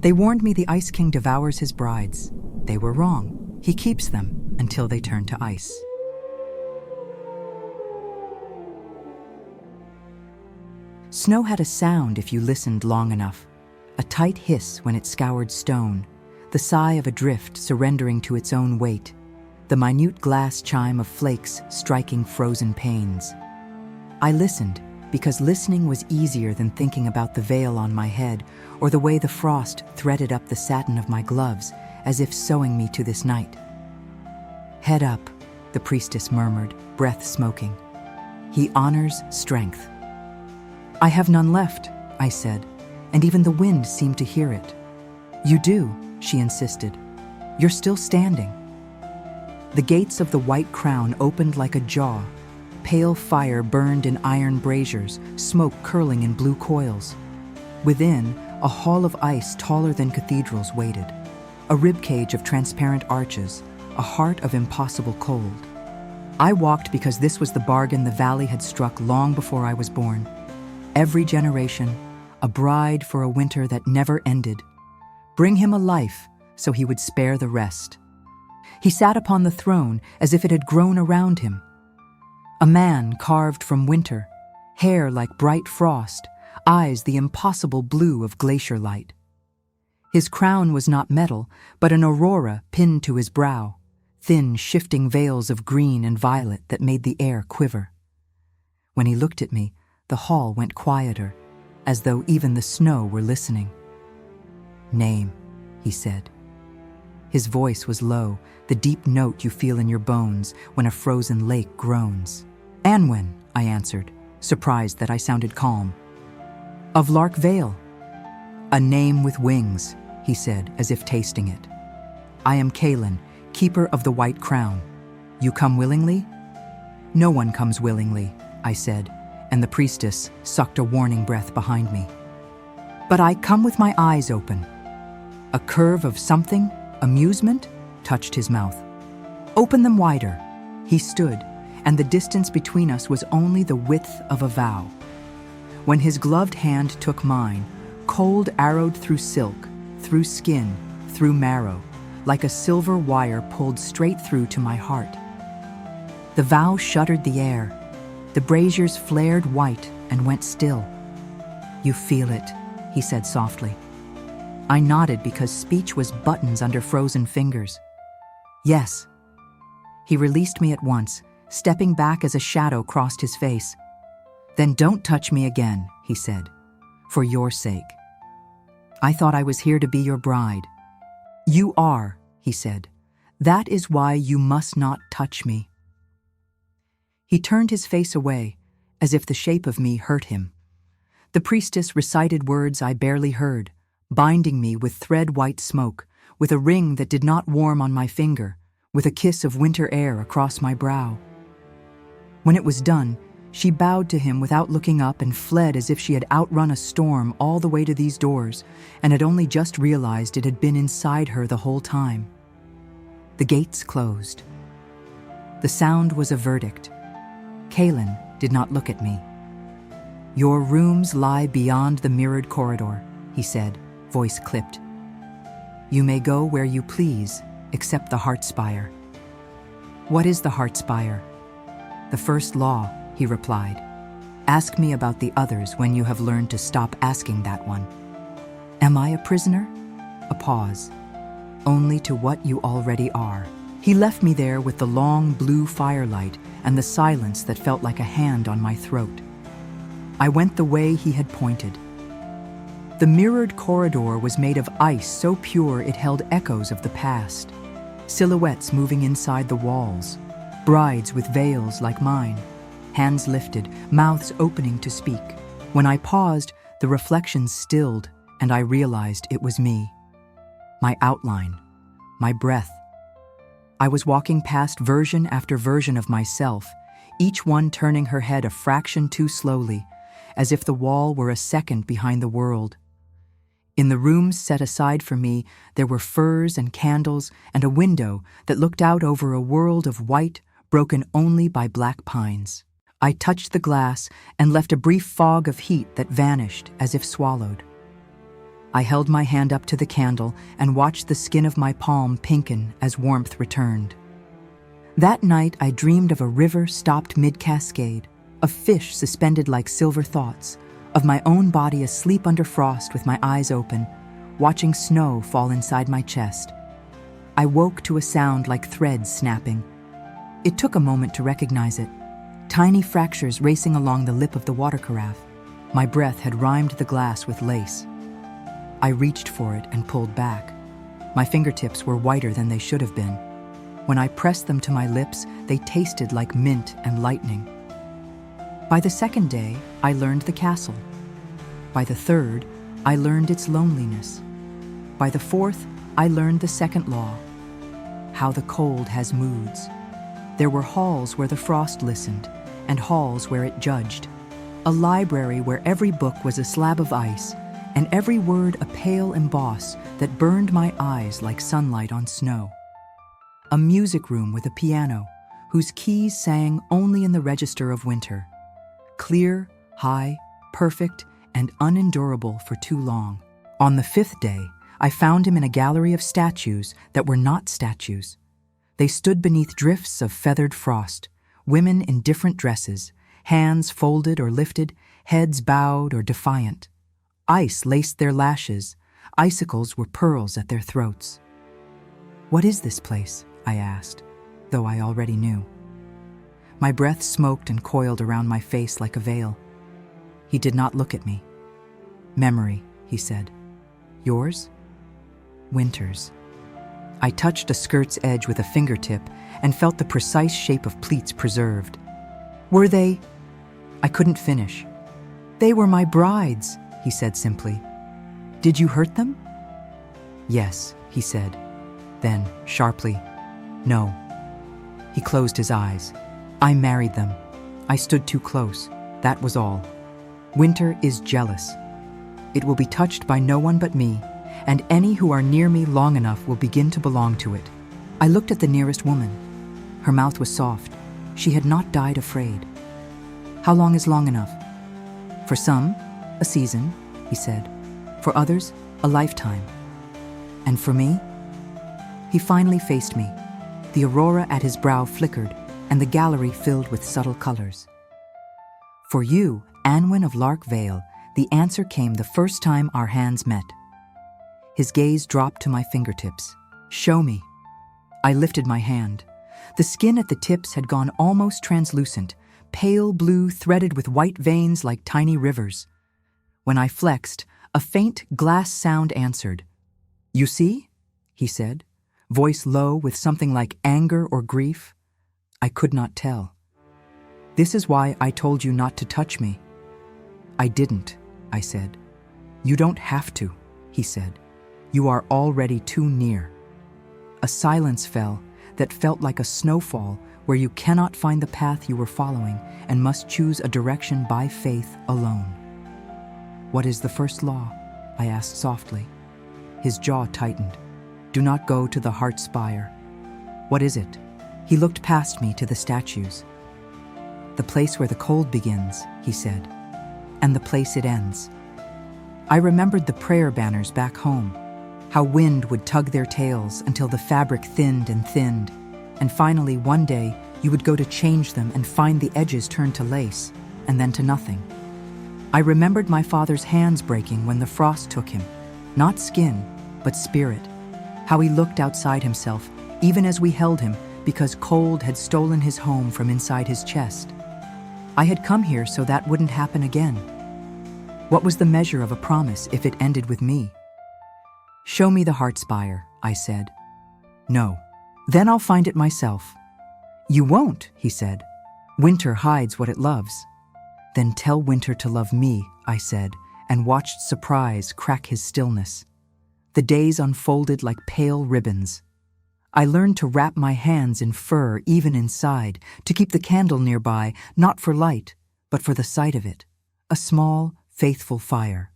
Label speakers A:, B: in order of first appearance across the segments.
A: They warned me the Ice King devours his brides. They were wrong. He keeps them until they turn to ice. Snow had a sound if you listened long enough, a tight hiss when it scoured stone, the sigh of a drift surrendering to its own weight, the minute glass chime of flakes striking frozen panes. I listened because listening was easier than thinking about the veil on my head or the way the frost threaded up the satin of my gloves as if sewing me to this night. "Head up," the priestess murmured, breath smoking. "He honors strength." "I have none left," I said, and even the wind seemed to hear it. "You do," she insisted. "You're still standing." The gates of the White Crown opened like a jaw. Pale fire burned in iron braziers, smoke curling in blue coils. Within, a hall of ice taller than cathedrals waited, a ribcage of transparent arches, a heart of impossible cold. I walked because this was the bargain the valley had struck long before I was born. Every generation, a bride for a winter that never ended. Bring him a life so he would spare the rest. He sat upon the throne as if it had grown around him. A man carved from winter, hair like bright frost, eyes the impossible blue of glacier light. His crown was not metal, but an aurora pinned to his brow, thin shifting veils of green and violet that made the air quiver. When he looked at me, the hall went quieter, as though even the snow were listening. "Name," he said. His voice was low, the deep note you feel in your bones when a frozen lake groans. "Anwen," I answered, surprised that I sounded calm. "Of Lark Vale." "A name with wings," he said, as if tasting it. "I am Kalin, keeper of the White Crown. You come willingly?" "No one comes willingly," I said, and the priestess sucked a warning breath behind me. "But I come with my eyes open." A curve of something, amusement, touched his mouth. "Open them wider." He stood, and the distance between us was only the width of a vow. When his gloved hand took mine, cold arrowed through silk, through skin, through marrow, like a silver wire pulled straight through to my heart. The vow shuddered the air. The braziers flared white and went still. "You feel it," he said softly. I nodded because speech was buttons under frozen fingers. "Yes." He released me at once, stepping back as a shadow crossed his face. "Then don't touch me again," he said, "for your sake. I thought I was here to be your bride." "You are," he said. "That is why you must not touch me." He turned his face away, as if the shape of me hurt him. The priestess recited words I barely heard, binding me with thread-white smoke, with a ring that did not warm on my finger, with a kiss of winter air across my brow. When it was done, she bowed to him without looking up and fled as if she had outrun a storm all the way to these doors and had only just realized it had been inside her the whole time. The gates closed. The sound was a verdict. Kalin did not look at me. "Your rooms lie beyond the mirrored corridor," he said, voice clipped. "You may go where you please, except the Heart Spire." "What is the Heart Spire?" "The first law," he replied. "Ask me about the others when you have learned to stop asking that one." "Am I a prisoner?" A pause. "Only to what you already are." He left me there with the long blue firelight and the silence that felt like a hand on my throat. I went the way he had pointed. The mirrored corridor was made of ice so pure it held echoes of the past. Silhouettes moving inside the walls. Brides with veils like mine. Hands lifted, mouths opening to speak. When I paused, the reflections stilled, and I realized it was me. My outline. My breath. I was walking past version after version of myself, each one turning her head a fraction too slowly, as if the wall were a second behind the world. In the rooms set aside for me, there were furs and candles and a window that looked out over a world of white, broken only by black pines. I touched the glass and left a brief fog of heat that vanished as if swallowed. I held my hand up to the candle and watched the skin of my palm pinken as warmth returned. That night, I dreamed of a river stopped mid-cascade, of fish suspended like silver thoughts, of my own body asleep under frost with my eyes open, watching snow fall inside my chest. I woke to a sound like threads snapping. It took a moment to recognize it. Tiny fractures racing along the lip of the water carafe. My breath had rhymed the glass with lace. I reached for it and pulled back. My fingertips were whiter than they should have been. When I pressed them to my lips, they tasted like mint and lightning. By the second day, I learned the castle. By the third, I learned its loneliness. By the fourth, I learned the second law, how the cold has moods. There were halls where the frost listened, and halls where it judged. A library where every book was a slab of ice, and every word a pale emboss that burned my eyes like sunlight on snow. A music room with a piano, whose keys sang only in the register of winter. Clear, high, perfect, and unendurable for too long. On the fifth day, I found him in a gallery of statues that were not statues. They stood beneath drifts of feathered frost, women in different dresses, hands folded or lifted, heads bowed or defiant. Ice laced their lashes, icicles were pearls at their throats. "What is this place?" I asked, though I already knew. My breath smoked and coiled around my face like a veil. He did not look at me. "Memory," he said. "Yours?" "Winter's." I touched a skirt's edge with a fingertip and felt the precise shape of pleats preserved. "Were they—" I couldn't finish. "They were my brides," he said simply. "Did you hurt them?" "Yes," he said. Then, sharply, "No." He closed his eyes. "I married them. I stood too close. That was all. Winter is jealous. It will be touched by no one but me, and any who are near me long enough will begin to belong to it." I looked at the nearest woman. Her mouth was soft. She had not died afraid. "How long is long enough?" "For some, a season," he said. "For others, a lifetime. And for me?" He finally faced me. The aurora at his brow flickered, and the gallery filled with subtle colors. "For you, Anwen of Lark Vale, the answer came the first time our hands met." His gaze dropped to my fingertips. "Show me." I lifted my hand. The skin at the tips had gone almost translucent, pale blue threaded with white veins like tiny rivers. When I flexed, a faint glass sound answered. "You see?" he said, voice low with something like anger or grief. I could not tell. "This is why I told you not to touch me." "I didn't," I said. "You don't have to," he said. "You are already too near." A silence fell that felt like a snowfall where you cannot find the path you were following and must choose a direction by faith alone. "What is the first law?" I asked softly. His jaw tightened. "Do not go to the heart spire." "What is it?" He looked past me to the statues. "The place where the cold begins," he said, "and the place it ends." I remembered the prayer banners back home, how wind would tug their tails until the fabric thinned, and finally one day you would go to change them and find the edges turned to lace, and then to nothing. I remembered my father's hands breaking when the frost took him, not skin, but spirit, how he looked outside himself, even as we held him, because cold had stolen his home from inside his chest. I had come here so that wouldn't happen again. What was the measure of a promise if it ended with me? "Show me the heart spire," I said. "No. Then I'll find it myself." "You won't," he said. "Winter hides what it loves." "Then tell winter to love me," I said, and watched surprise crack his stillness. The days unfolded like pale ribbons. I learned to wrap my hands in fur even inside, to keep the candle nearby, not for light, but for the sight of it, a small, faithful fire.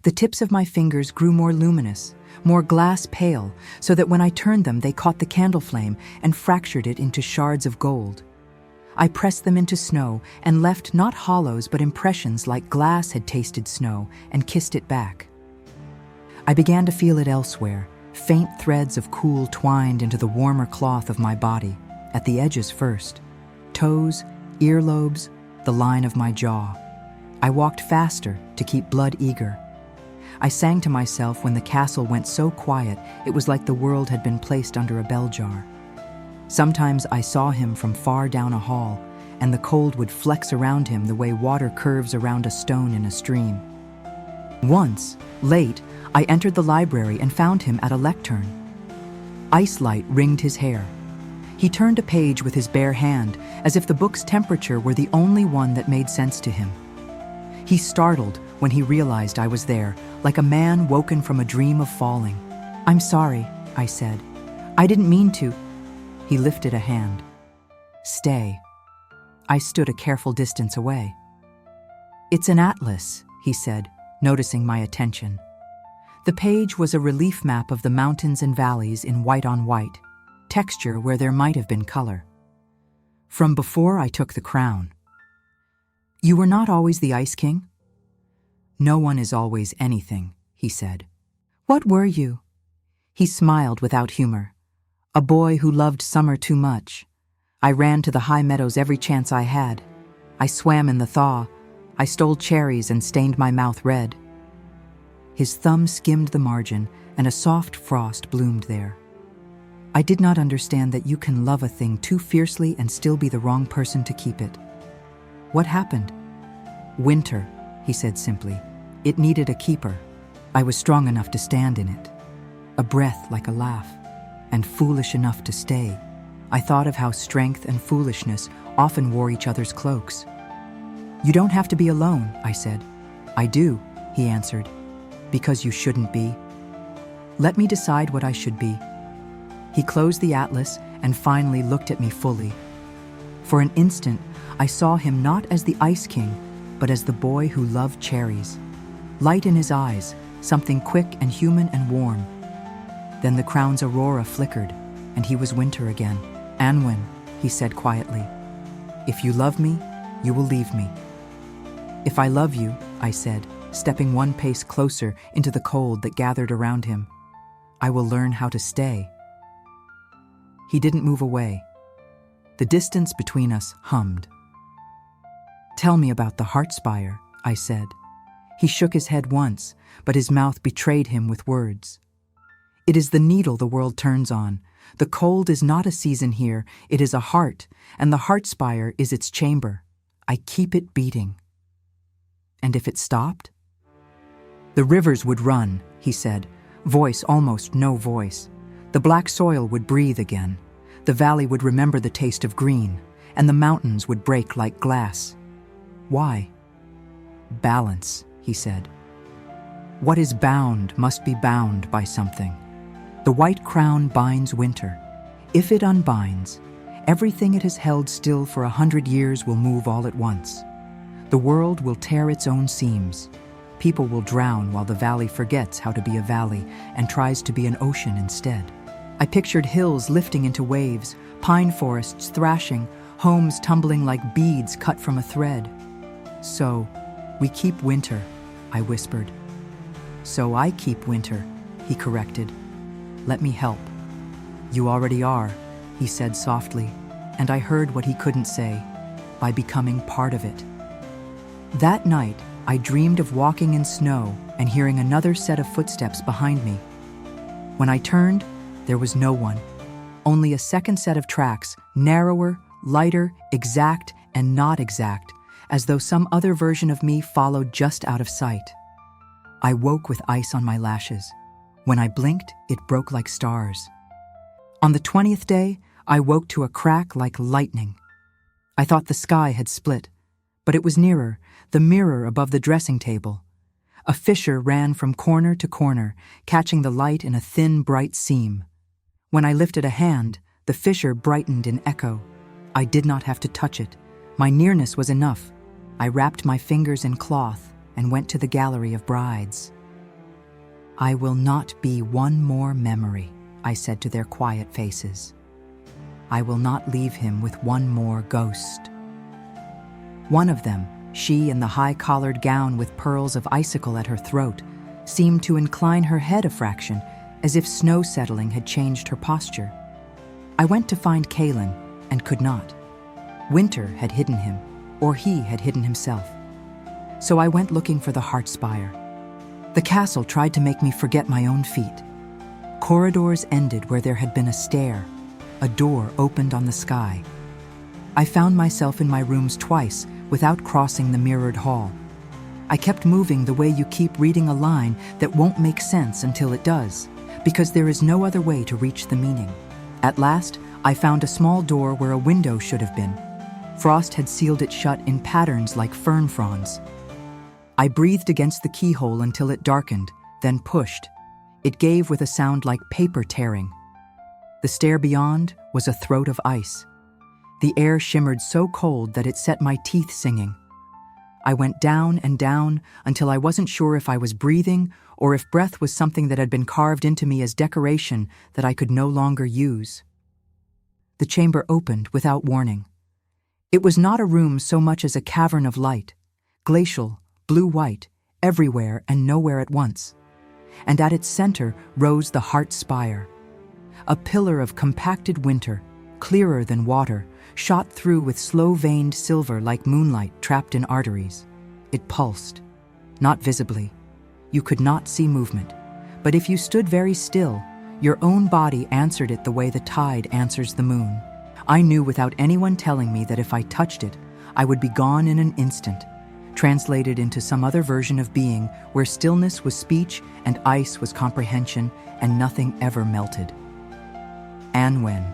A: The tips of my fingers grew more luminous, more glass pale, so that when I turned them they caught the candle flame and fractured it into shards of gold. I pressed them into snow and left not hollows but impressions like glass had tasted snow and kissed it back. I began to feel it elsewhere, faint threads of cool twined into the warmer cloth of my body, at the edges first, toes, earlobes, the line of my jaw. I walked faster to keep blood eager. I sang to myself when the castle went so quiet it was like the world had been placed under a bell jar. Sometimes I saw him from far down a hall, and the cold would flex around him the way water curves around a stone in a stream. Once, late, I entered the library and found him at a lectern. Ice light ringed his hair. He turned a page with his bare hand, as if the book's temperature were the only one that made sense to him. He startled when he realized I was there, like a man woken from a dream of falling. "I'm sorry," I said. "I didn't mean to." He lifted a hand. "Stay." I stood a careful distance away. "It's an atlas," he said, noticing my attention. The page was a relief map of the mountains and valleys in white on white, texture where there might have been color. "From before I took the crown." "You were not always the Ice King?" "No one is always anything," he said. "What were you?" He smiled without humor. "A boy who loved summer too much. I ran to the high meadows every chance I had. I swam in the thaw. I stole cherries and stained my mouth red." His thumb skimmed the margin, and a soft frost bloomed there. "I did not understand that you can love a thing too fiercely and still be the wrong person to keep it." "What happened?" "Winter," he said simply. "It needed a keeper. I was strong enough to stand in it. A breath like a laugh, and foolish enough to stay." I thought of how strength and foolishness often wore each other's cloaks. "You don't have to be alone," I said. "I do," he answered. "Because you shouldn't be. Let me decide what I should be." He closed the atlas and finally looked at me fully. For an instant, I saw him not as the Ice King, but as the boy who loved cherries. Light in his eyes, something quick and human and warm. Then the crown's aurora flickered, and he was winter again. "Anwen," he said quietly, "if you love me, you will leave me." "If I love you," I said, stepping one pace closer into the cold that gathered around him, "I will learn how to stay." He didn't move away. The distance between us hummed. "Tell me about the heart spire," I said. He shook his head once, but his mouth betrayed him with words. "It is the needle the world turns on. The cold is not a season here, it is a heart, and the heart spire is its chamber. I keep it beating." "And if it stopped?" "The rivers would run," he said, voice almost no voice. "The black soil would breathe again. The valley would remember the taste of green, and the mountains would break like glass." "Why?" "Balance," he said. "What is bound must be bound by something. The white crown binds winter. If it unbinds, everything it has held still for 100 years will move all at once. The world will tear its own seams. People will drown while the valley forgets how to be a valley and tries to be an ocean instead." I pictured hills lifting into waves, pine forests thrashing, homes tumbling like beads cut from a thread. "So, we keep winter," I whispered. "So I keep winter," he corrected. "Let me help." "You already are," he said softly, and I heard what he couldn't say, by becoming part of it. That night, I dreamed of walking in snow and hearing another set of footsteps behind me. When I turned, there was no one, only a second set of tracks, narrower, lighter, exact, and not exact, as though some other version of me followed just out of sight. I woke with ice on my lashes. When I blinked, it broke like stars. On the 20th day, I woke to a crack like lightning. I thought the sky had split, but it was nearer, the mirror above the dressing table. A fissure ran from corner to corner, catching the light in a thin, bright seam. When I lifted a hand, the fissure brightened in echo. I did not have to touch it. My nearness was enough. I wrapped my fingers in cloth and went to the gallery of brides. "I will not be one more memory," I said to their quiet faces. "I will not leave him with one more ghost." One of them, she in the high-collared gown with pearls of icicle at her throat, seemed to incline her head a fraction, as if snow settling had changed her posture. I went to find Kalen and could not. Winter had hidden him, or he had hidden himself. So I went looking for the heart spire. The castle tried to make me forget my own feet. Corridors ended where there had been a stair. A door opened on the sky. I found myself in my rooms twice without crossing the mirrored hall. I kept moving the way you keep reading a line that won't make sense until it does, because there is no other way to reach the meaning. At last, I found a small door where a window should have been. Frost had sealed it shut in patterns like fern fronds. I breathed against the keyhole until it darkened, then pushed. It gave with a sound like paper tearing. The stair beyond was a throat of ice. The air shimmered so cold that it set my teeth singing. I went down and down until I wasn't sure if I was breathing or if breath was something that had been carved into me as decoration that I could no longer use. The chamber opened without warning. It was not a room so much as a cavern of light, glacial, blue-white, everywhere and nowhere at once. And at its center rose the heart spire, a pillar of compacted winter, clearer than water, shot through with slow-veined silver like moonlight trapped in arteries. It pulsed, not visibly. You could not see movement, but if you stood very still, your own body answered it the way the tide answers the moon. I knew without anyone telling me that if I touched it, I would be gone in an instant, translated into some other version of being where stillness was speech and ice was comprehension and nothing ever melted. Anwen.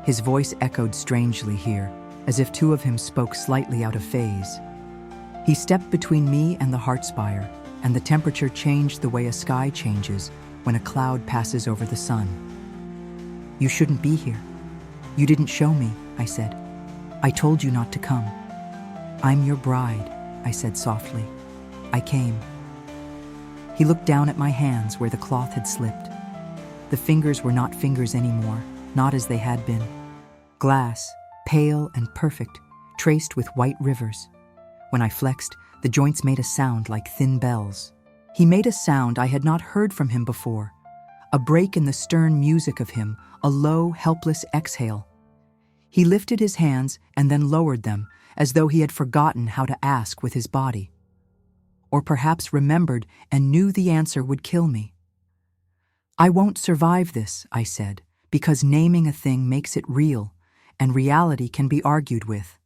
A: His voice echoed strangely here, as if two of him spoke slightly out of phase. He stepped between me and the heart spire, and the temperature changed the way a sky changes when a cloud passes over the sun. "You shouldn't be here. You didn't show me," I said. "I told you not to come." "I'm your bride," I said softly. "I came." He looked down at my hands where the cloth had slipped. The fingers were not fingers anymore, not as they had been. Glass, pale and perfect, traced with white rivers. When I flexed, the joints made a sound like thin bells. He made a sound I had not heard from him before, a break in the stern music of him, a low, helpless exhale. He lifted his hands and then lowered them, as though he had forgotten how to ask with his body. Or perhaps remembered and knew the answer would kill me. "I won't survive this," I said, "because naming a thing makes it real, and reality can be argued with.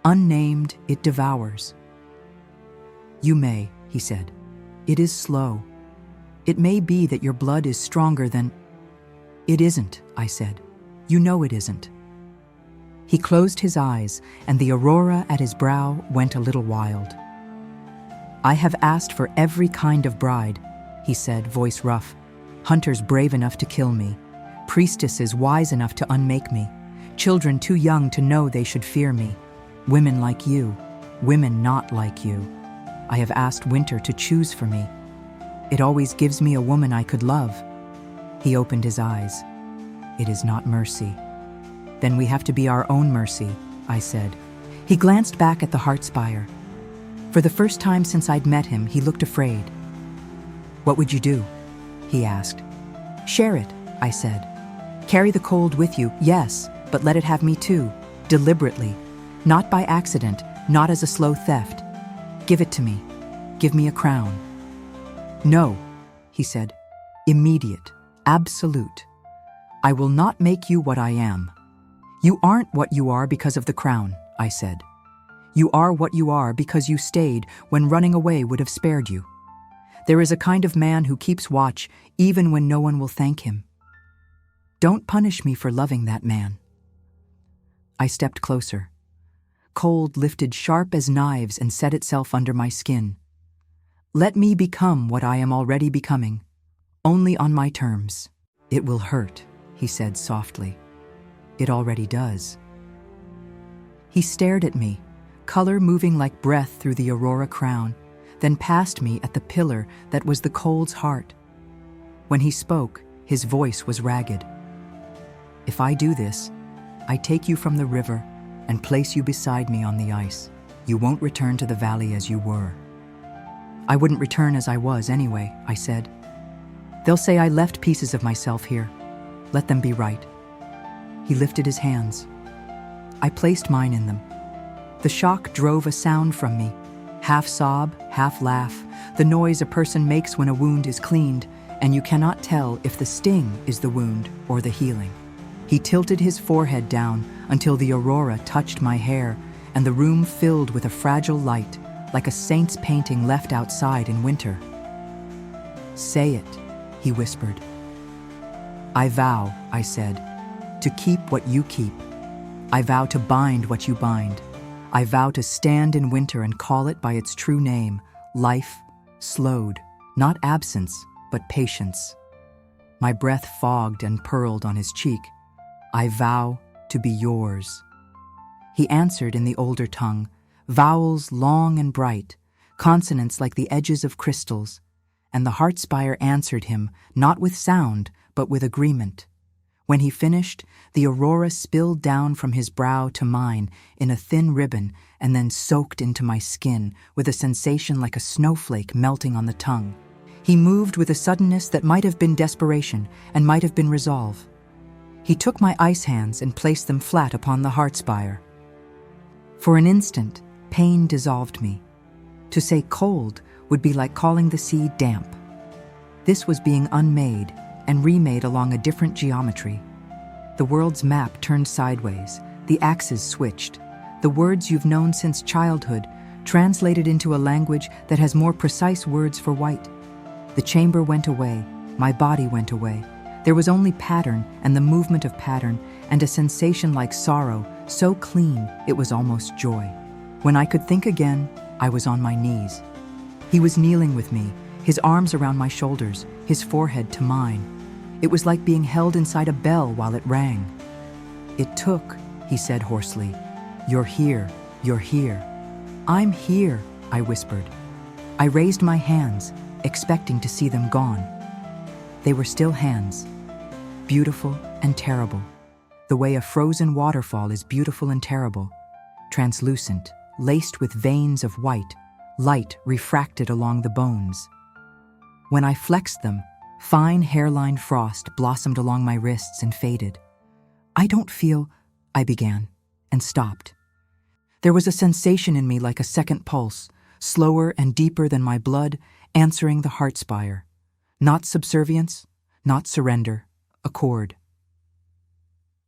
A: Unnamed, it devours." "You may," he said. "It is slow. It may be that your blood is stronger than—" "It isn't," I said. "You know it isn't." He closed his eyes, and the aurora at his brow went a little wild. "I have asked for every kind of bride," he said, voice rough. "Hunters brave enough to kill me, priestesses wise enough to unmake me, children too young to know they should fear me, women like you, women not like you. I have asked winter to choose for me. It always gives me a woman I could love." He opened his eyes. "It is not mercy." "Then we have to be our own mercy," I said. He glanced back at the heart spire. For the first time since I'd met him, he looked afraid. "What would you do?" he asked. "Share it," I said. "Carry the cold with you, yes, but let it have me too, deliberately, not by accident, not as a slow theft. Give it to me. Give me a crown." "No," he said. "Immediate, absolute. I will not make you what I am." "You aren't what you are because of the crown," I said. "You are what you are because you stayed when running away would have spared you. There is a kind of man who keeps watch even when no one will thank him. Don't punish me for loving that man." I stepped closer. Cold lifted sharp as knives and set itself under my skin. "Let me become what I am already becoming, only on my terms." "It will hurt," he said softly. "It already does." He stared at me, color moving like breath through the aurora crown, then past me at the pillar that was the cold's heart. When he spoke, his voice was ragged. "If I do this, I take you from the river and place you beside me on the ice. You won't return to the valley as you were." I wouldn't return as I was anyway, I said. They'll say I left pieces of myself here. Let them be right. He lifted his hands. I placed mine in them. The shock drove a sound from me. Half sob, half laugh, the noise a person makes when a wound is cleaned, and you cannot tell if the sting is the wound or the healing. He tilted his forehead down until the aurora touched my hair, and the room filled with a fragile light, like a saint's painting left outside in winter. Say it, he whispered. I vow, I said, to keep what you keep. I vow to bind what you bind. I vow to stand in winter and call it by its true name, life slowed, not absence, but patience. My breath fogged and purled on his cheek. I vow to be yours. He answered in the older tongue, vowels long and bright, consonants like the edges of crystals, and the heart spire answered him, not with sound, but with agreement. When he finished, the aurora spilled down from his brow to mine in a thin ribbon and then soaked into my skin with a sensation like a snowflake melting on the tongue. He moved with a suddenness that might have been desperation and might have been resolve. He took my ice hands and placed them flat upon the heart spire. For an instant, pain dissolved me. To say cold would be like calling the sea damp. This was being unmade and remade along a different geometry. The world's map turned sideways, the axes switched, the words you've known since childhood translated into a language that has more precise words for white. The chamber went away, my body went away. There was only pattern and the movement of pattern and a sensation like sorrow, so clean it was almost joy. When I could think again, I was on my knees. He was kneeling with me, his arms around my shoulders, his forehead to mine. It was like being held inside a bell while it rang. It took, he said hoarsely. You're here, you're here. I'm here, I whispered. I raised my hands, expecting to see them gone. They were still hands, beautiful and terrible, the way a frozen waterfall is beautiful and terrible, translucent, laced with veins of white, light refracted along the bones. When I flexed them, fine hairline frost blossomed along my wrists and faded. I don't feel, I began, and stopped. There was a sensation in me like a second pulse, slower and deeper than my blood, answering the heart spire. Not subservience, not surrender, accord.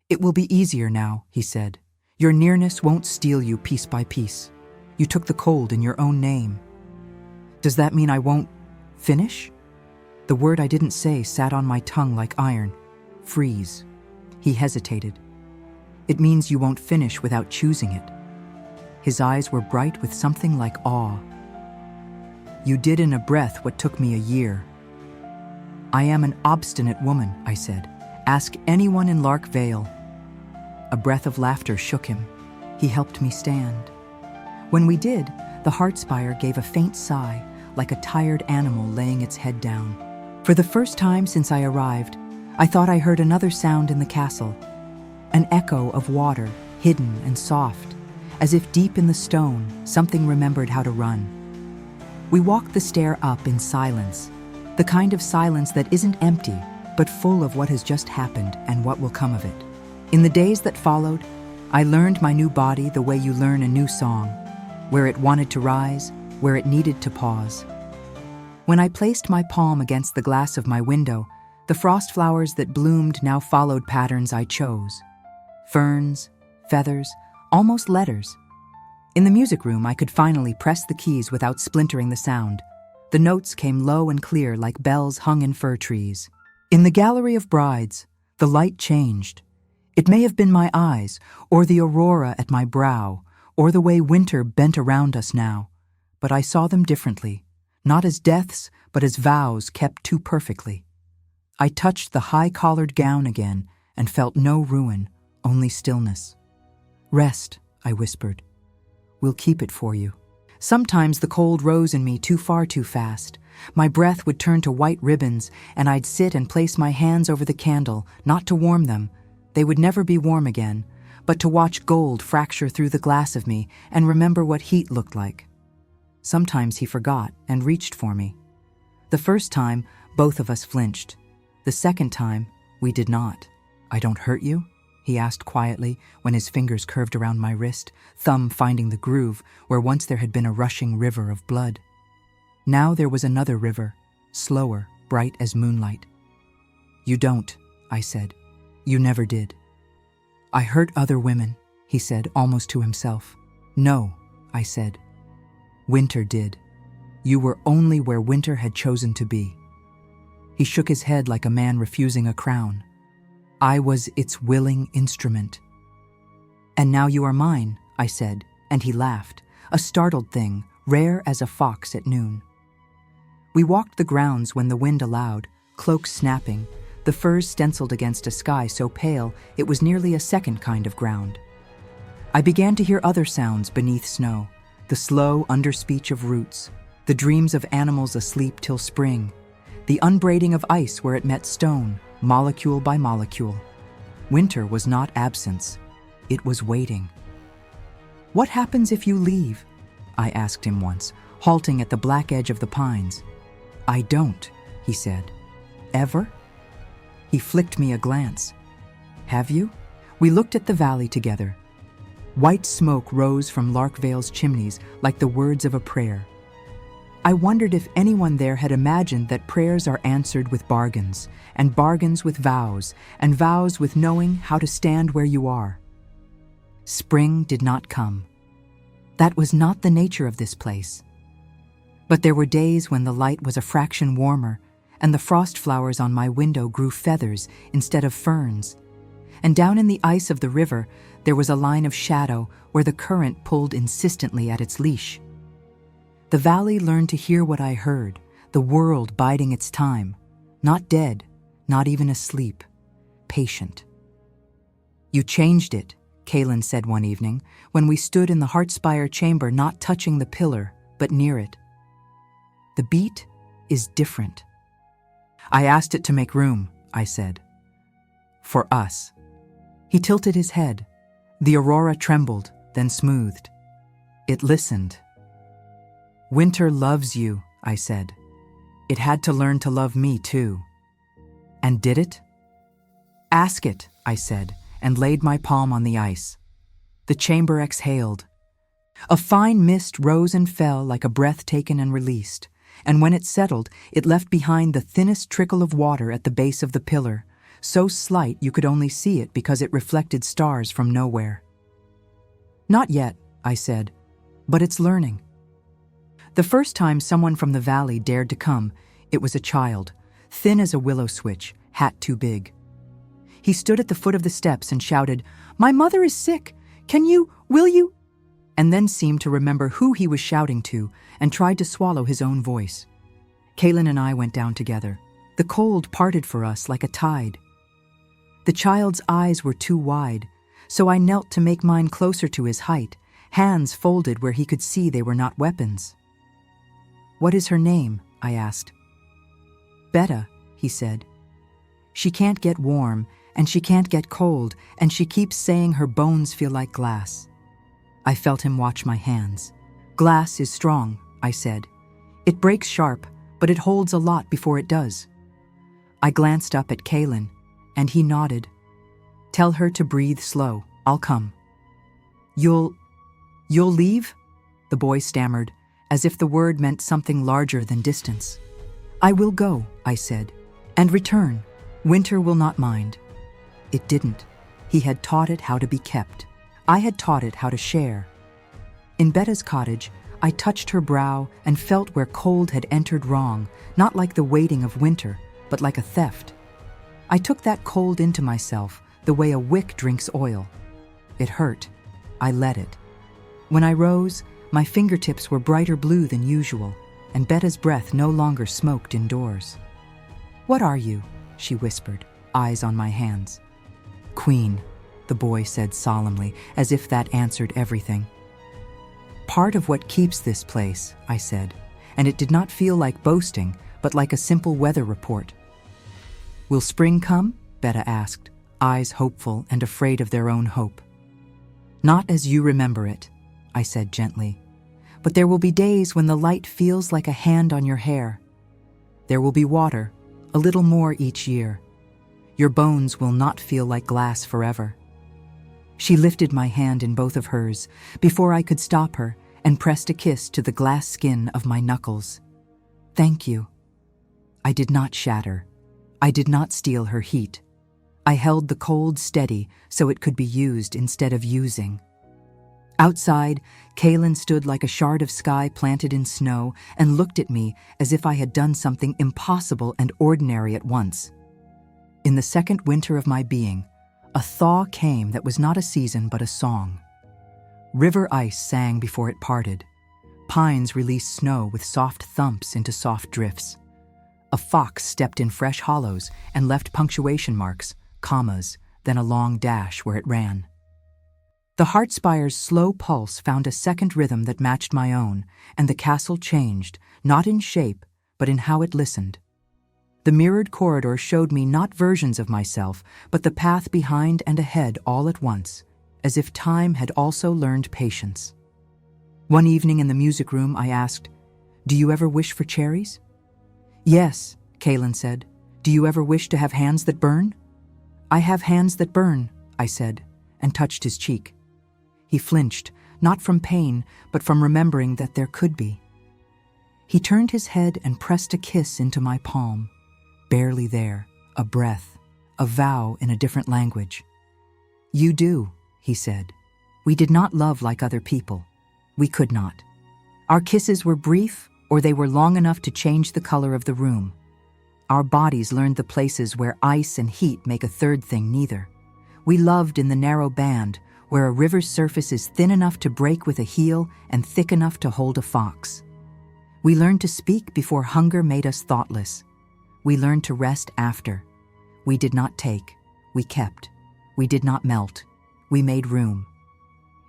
A: It will be easier now, he said. Your nearness won't steal you piece by piece. You took the cold in your own name. Does that mean I won't finish? The word I didn't say sat on my tongue like iron. Freeze. He hesitated. It means you won't finish without choosing it. His eyes were bright with something like awe. You did in a breath what took me a year. I am an obstinate woman, I said. Ask anyone in Lark Vale. A breath of laughter shook him. He helped me stand. When we did, the heart spire gave a faint sigh, like a tired animal laying its head down. For the first time since I arrived, I thought I heard another sound in the castle, an echo of water, hidden and soft, as if deep in the stone, something remembered how to run. We walked the stair up in silence, the kind of silence that isn't empty, but full of what has just happened and what will come of it. In the days that followed, I learned my new body the way you learn a new song, where it wanted to rise, where it needed to pause. When I placed my palm against the glass of my window, the frost flowers that bloomed now followed patterns I chose. Ferns, feathers, almost letters. In the music room, I could finally press the keys without splintering the sound. The notes came low and clear like bells hung in fir trees. In the gallery of brides, the light changed. It may have been my eyes, or the aurora at my brow, or the way winter bent around us now, but I saw them differently. Not as deaths, but as vows kept too perfectly. I touched the high-collared gown again and felt no ruin, only stillness. Rest, I whispered. We'll keep it for you. Sometimes the cold rose in me too fast. My breath would turn to white ribbons, and I'd sit and place my hands over the candle, not to warm them. They would never be warm again, but to watch gold fracture through the glass of me and remember what heat looked like. Sometimes he forgot and reached for me. The first time, both of us flinched. The second time, we did not. "I don't hurt you?" he asked quietly when his fingers curved around my wrist, thumb finding the groove where once there had been a rushing river of blood. Now there was another river, slower, bright as moonlight. "You don't," I said. "You never did." "I hurt other women," he said, almost to himself. "No," I said. "Winter did. You were only where Winter had chosen to be." He shook his head like a man refusing a crown. "I was its willing instrument." "And now you are mine," I said, and he laughed, a startled thing, rare as a fox at noon. We walked the grounds when the wind allowed, cloaks snapping, the firs stenciled against a sky so pale it was nearly a second kind of ground. I began to hear other sounds beneath snow, the slow underspeech of roots, the dreams of animals asleep till spring, the unbraiding of ice where it met stone, molecule by molecule. Winter was not absence, it was waiting. "What happens if you leave?" I asked him once, halting at the black edge of the pines. "I don't," he said. "Ever?" He flicked me a glance. "Have you?" We looked at the valley together. White smoke rose from Larkvale's chimneys like the words of a prayer. I wondered if anyone there had imagined that prayers are answered with bargains, and bargains with vows, and vows with knowing how to stand where you are. Spring did not come. That was not the nature of this place. But there were days when the light was a fraction warmer, and the frost flowers on my window grew feathers instead of ferns. And down in the ice of the river, there was a line of shadow where the current pulled insistently at its leash. The valley learned to hear what I heard, the world biding its time, not dead, not even asleep, patient. "You changed it," Kaylin said one evening, when we stood in the Heartspire chamber not touching the pillar, but near it. "The beat is different." "I asked it to make room," I said. "For us." He tilted his head. The aurora trembled, then smoothed. It listened. "Winter loves you," I said. "It had to learn to love me, too." "And did it?" "Ask it," I said, and laid my palm on the ice. The chamber exhaled. A fine mist rose and fell like a breath taken and released, and when it settled, it left behind the thinnest trickle of water at the base of the pillar, so slight you could only see it because it reflected stars from nowhere. "Not yet," I said, "but it's learning." The first time someone from the valley dared to come, it was a child, thin as a willow switch, hat too big. He stood at the foot of the steps and shouted, "My mother is sick! Will you?" And then seemed to remember who he was shouting to and tried to swallow his own voice. Kaylin and I went down together. The cold parted for us like a tide. The child's eyes were too wide, so I knelt to make mine closer to his height, hands folded where he could see they were not weapons. "What is her name?" I asked. "Betta," he said. "She can't get warm, and she can't get cold, and she keeps saying her bones feel like glass." I felt him watch my hands. "Glass is strong," I said. "It breaks sharp, but it holds a lot before it does." I glanced up at Kaylin, and he nodded. "Tell her to breathe slow. I'll come." You'll leave?" the boy stammered, as if the word meant something larger than distance. "I will go," I said, "and return. Winter will not mind." It didn't. He had taught it how to be kept. I had taught it how to share. In Betta's cottage, I touched her brow and felt where cold had entered wrong, not like the waiting of winter, but like a theft. I took that cold into myself, the way a wick drinks oil. It hurt. I let it. When I rose, my fingertips were brighter blue than usual, and Betta's breath no longer smoked indoors. "What are you?" she whispered, eyes on my hands. "Queen," the boy said solemnly, as if that answered everything. "Part of what keeps this place," I said, and it did not feel like boasting, but like a simple weather report. "Will spring come?" Betta asked, eyes hopeful and afraid of their own hope. "Not as you remember it," I said gently. but there will be days when the light feels like a hand on your hair. There will be water, a little more each year. Your bones will not feel like glass forever. She lifted my hand in both of hers before I could stop her and pressed a kiss to the glass skin of my knuckles. Thank you. I did not shatter. I did not steal her heat. I held the cold steady so it could be used instead of using. Outside, Kaylin stood like a shard of sky planted in snow and looked at me as if I had done something impossible and ordinary at once. In the second winter of my being, a thaw came that was not a season but a song. River ice sang before it parted. Pines released snow with soft thumps into soft drifts. A fox stepped in fresh hollows and left punctuation marks, commas, then a long dash where it ran. The Heartspire's slow pulse found a second rhythm that matched my own, and the castle changed, not in shape, but in how it listened. The mirrored corridor showed me not versions of myself, but the path behind and ahead all at once, as if time had also learned patience. One evening in the music room, I asked, "Do you ever wish for cherries?" "Yes," Kaylin said. "Do you ever wish to have hands that burn?" "I have hands that burn," I said, and touched his cheek. He flinched, not from pain, but from remembering that there could be. He turned his head and pressed a kiss into my palm. Barely there, a breath, a vow in a different language. "You do," he said. We did not love like other people. We could not. Our kisses were brief, or they were long enough to change the color of the room. Our bodies learned the places where ice and heat make a third thing neither. We loved in the narrow band, where a river's surface is thin enough to break with a heel and thick enough to hold a fox. We learned to speak before hunger made us thoughtless. We learned to rest after. We did not take, we kept. We did not melt, we made room.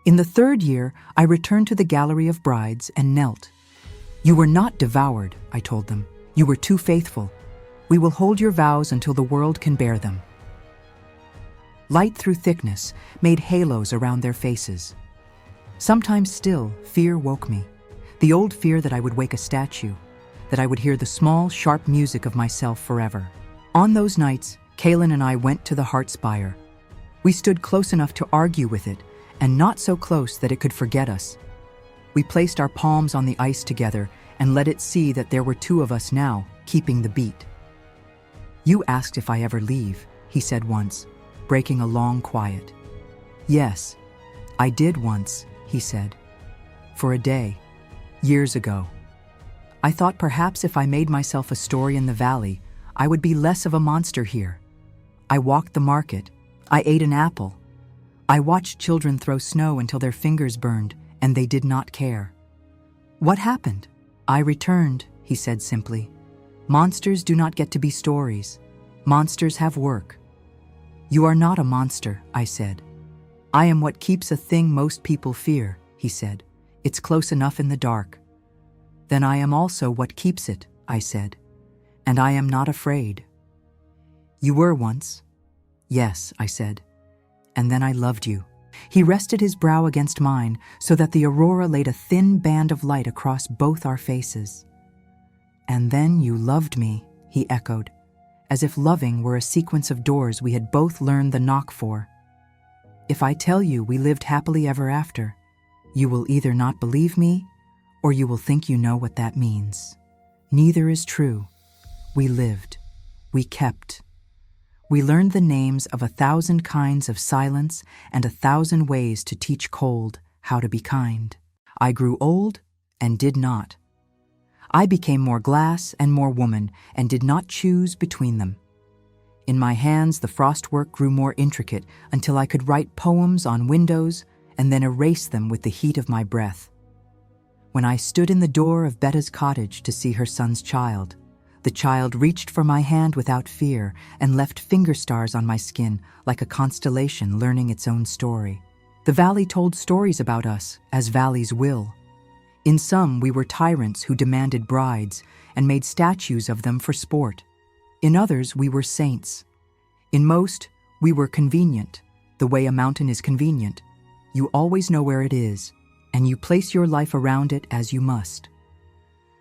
A: In the third year, I returned to the gallery of brides and knelt. "You were not devoured," I told them. "You were too faithful. We will hold your vows until the world can bear them." Light through thickness made halos around their faces. Sometimes still, fear woke me. The old fear that I would wake a statue, that I would hear the small, sharp music of myself forever. On those nights, Kaylin and I went to the Heartspire. We stood close enough to argue with it, and not so close that it could forget us. We placed our palms on the ice together and let it see that there were two of us now, keeping the beat. "You asked if I ever leave," he said once, breaking a long quiet. "Yes, I did once," he said. "For a day, years ago. I thought perhaps if I made myself a story in the valley, I would be less of a monster here. I walked the market. I ate an apple. I watched children throw snow until their fingers burned, and they did not care. What happened? I returned," he said simply. "Monsters do not get to be stories. Monsters have work." "You are not a monster," I said. "I am what keeps a thing most people fear," he said. "It's close enough in the dark." "Then I am also what keeps it," I said. "And I am not afraid." "You were once." "Yes," I said. "And then I loved you." He rested his brow against mine so that the aurora laid a thin band of light across both our faces. "And then you loved me," he echoed, as if loving were a sequence of doors we had both learned the knock for. "If I tell you we lived happily ever after, you will either not believe me or you will think you know what that means. Neither is true. We lived. We kept. We learned the names of 1,000 kinds of silence and 1,000 ways to teach cold how to be kind. I grew old and did not. I became more glass and more woman and did not choose between them. In my hands, the frostwork grew more intricate until I could write poems on windows and then erase them with the heat of my breath. When I stood in the door of Betta's cottage to see her son's child, the child reached for my hand without fear and left finger stars on my skin like a constellation learning its own story. The valley told stories about us, as valleys will. In some, we were tyrants who demanded brides and made statues of them for sport. In others, we were saints. In most, we were convenient, the way a mountain is convenient. You always know where it is. and you place your life around it as you must.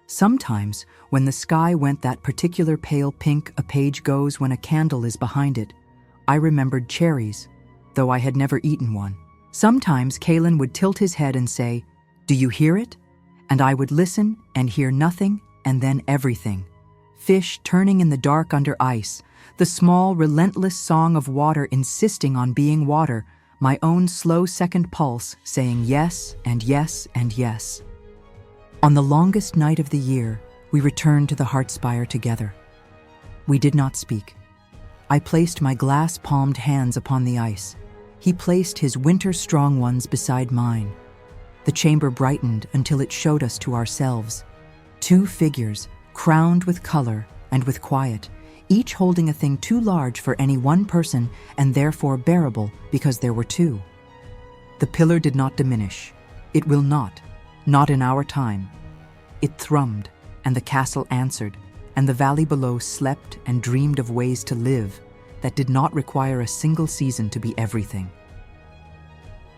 A: Sometimes, when the sky went that particular pale pink a page goes when a candle is behind it, I remembered cherries, though I had never eaten one. Sometimes Kalen would tilt his head and say, "Do you hear it?" And I would listen and hear nothing and then everything. Fish turning in the dark under ice, the small, relentless song of water insisting on being water, my own slow second pulse saying yes and yes and yes. On the longest night of the year, we returned to the Heartspire together. We did not speak. I placed my glass-palmed hands upon the ice. He placed his winter-strong ones beside mine. The chamber brightened until it showed us to ourselves. Two figures, crowned with color and with quiet, each holding a thing too large for any one person and therefore bearable because there were two. The pillar did not diminish. It will not in our time. It thrummed, and the castle answered, and the valley below slept and dreamed of ways to live that did not require a single season to be everything.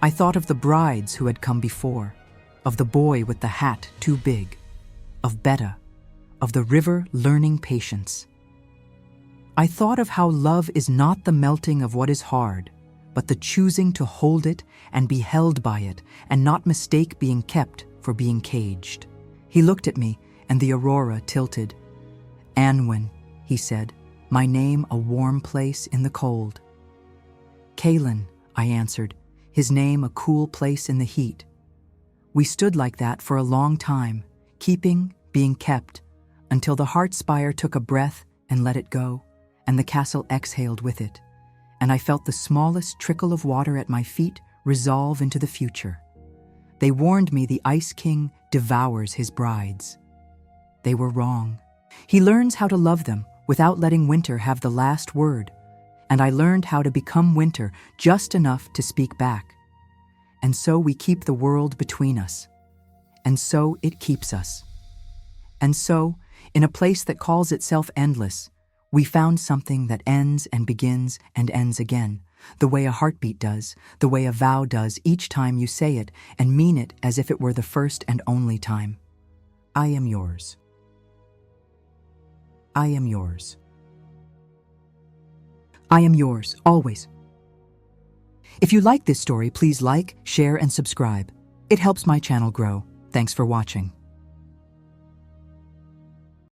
A: I thought of the brides who had come before, of the boy with the hat too big, of Betta, of the river learning patience. I thought of how love is not the melting of what is hard, but the choosing to hold it and be held by it and not mistake being kept for being caged. He looked at me, and the aurora tilted. "Anwen," he said, "my name a warm place in the cold." "Kalen," I answered, his name a cool place in the heat. We stood like that for a long time, being kept, until the Heartspire took a breath and let it go, and the castle exhaled with it, and I felt the smallest trickle of water at my feet resolve into the future. They warned me the Ice King devours his brides. They were wrong. He learns how to love them without letting winter have the last word, and I learned how to become winter just enough to speak back. And so we keep the world between us. And so it keeps us. And so, in a place that calls itself endless, we found something that ends and begins and ends again, the way a heartbeat does, the way a vow does each time you say it and mean it as if it were the first and only time. I am yours. I am yours. I am yours, always. If you like this story, please like, share, and subscribe. It helps my channel grow. Thanks for watching.